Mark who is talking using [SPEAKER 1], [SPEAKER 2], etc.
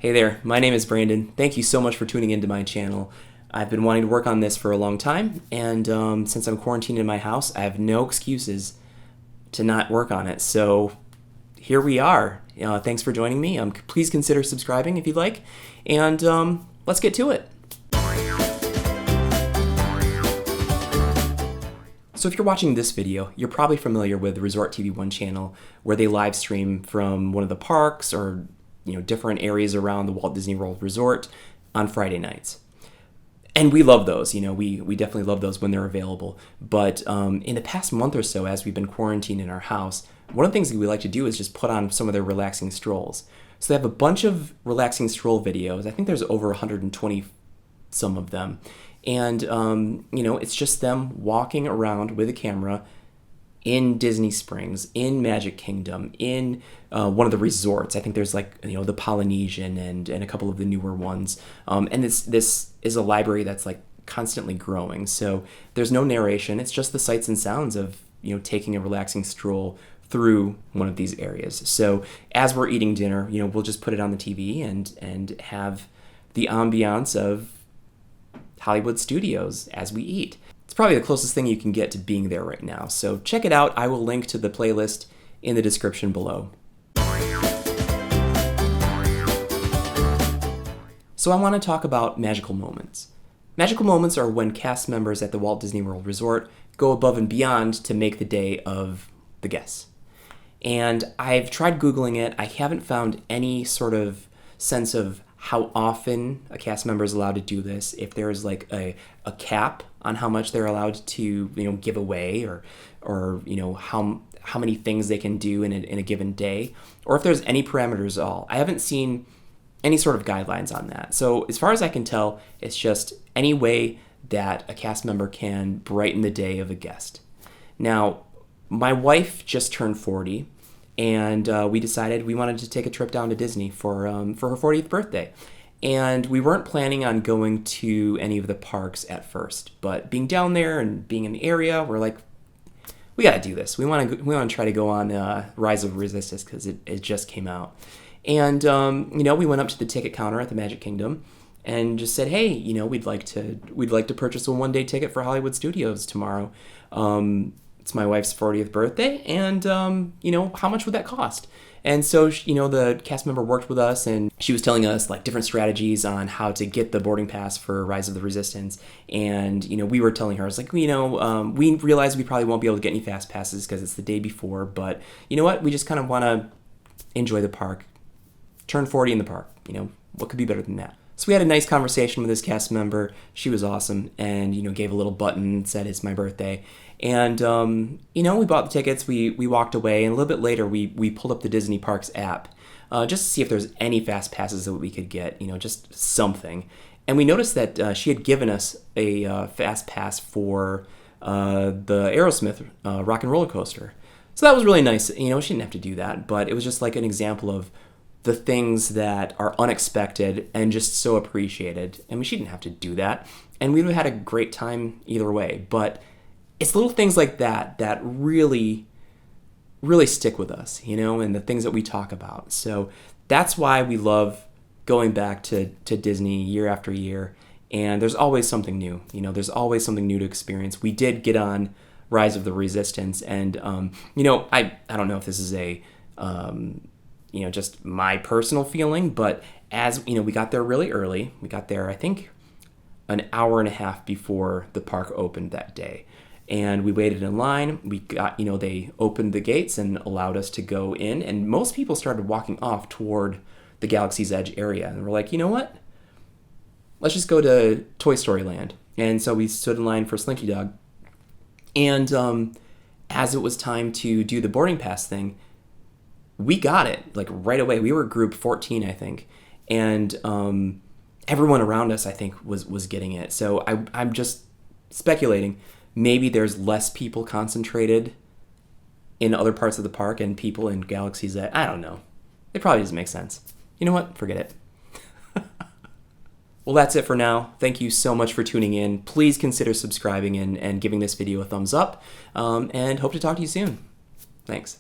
[SPEAKER 1] Hey there, my name is Brandon. Thank you so much for tuning into my channel. I've been wanting to work on this for a long time, and since I'm quarantined in my house, I have no excuses to not work on it. So here we are. Thanks for joining me. Please consider subscribing if you'd like, and let's get to it. So if you're watching this video, you're probably familiar with the Resort TV 1 channel, where they live stream from one of the parks or different areas around the Walt Disney World Resort on Friday nights. And we love those. We definitely love those when they're available. But in the past month or so, as we've been quarantined in our house, one of the things that we like to do is just put on some of their relaxing strolls. So they have a bunch of relaxing stroll videos. I think there's over 120 some of them. And, it's just them walking around with a camera in Disney Springs, in Magic Kingdom, in one of the resorts. I think there's the Polynesian and a couple of the newer ones. And this is a library that's constantly growing. So there's no narration. It's just the sights and sounds of, taking a relaxing stroll through one of these areas. So as we're eating dinner, we'll just put it on the TV and have the ambiance of Hollywood Studios as we eat. It's probably the closest thing you can get to being there right now. So check it out. I will link to the playlist in the description below. So I want to talk about magical moments. Magical moments are when cast members at the Walt Disney World Resort go above and beyond to make the day of the guests. And I've tried Googling it. I haven't found any sort of sense of how often a cast member is allowed to do this, if there's a cap on how much they're allowed to give away, or how many things they can do in a given day, or if there's any parameters at all. I haven't seen any sort of guidelines on that. So as far as I can tell, it's just any way that a cast member can brighten the day of a guest. Now, my wife just turned 40, and we decided we wanted to take a trip down to Disney for her 40th birthday. And we weren't planning on going to any of the parks at first, but being down there and being in the area, we're like, we gotta do this. We want to try to go on Rise of Resistance because it just came out. And we went up to the ticket counter at the Magic Kingdom and just said, hey, we'd like to purchase a one-day ticket for Hollywood Studios tomorrow. It's my wife's 40th birthday, and, how much would that cost? And so, the cast member worked with us, and she was telling us, different strategies on how to get the boarding pass for Rise of the Resistance. And, we were telling her, we realize we probably won't be able to get any fast passes because it's the day before, but you know what? We just kind of want to enjoy the park. Turn 40 in the park. What could be better than that? So we had a nice conversation with this cast member. She was awesome, and gave a little button that said it's my birthday. And we bought the tickets. We walked away, and a little bit later we pulled up the Disney Parks app just to see if there's any fast passes that we could get. Just something. And we noticed that she had given us a fast pass for the Aerosmith Rock and Roller Coaster. So that was really nice. She didn't have to do that, but it was just an example of the things that are unexpected and just so appreciated. She didn't have to do that. And we would have had a great time either way. But it's little things like that that really, really stick with us, and the things that we talk about. So that's why we love going back to Disney year after year. And there's always something new. There's always something new to experience. We did get on Rise of the Resistance. And, I don't know if this is just my personal feeling, but as we got there really early. We got there, I think, an hour and a half before the park opened that day. And we waited in line. We got, they opened the gates and allowed us to go in. And most people started walking off toward the Galaxy's Edge area. And we're like, you know what? Let's just go to Toy Story Land. And so we stood in line for Slinky Dog. And as it was time to do the boarding pass thing, we got it right away. We were group 14, I think. And everyone around us, I think, was getting it. So I'm just speculating. Maybe there's less people concentrated in other parts of the park and people in Galaxy's Edge. I don't know. It probably doesn't make sense. You know what? Forget it. Well, that's it for now. Thank you so much for tuning in. Please consider subscribing and giving this video a thumbs up. And hope to talk to you soon. Thanks.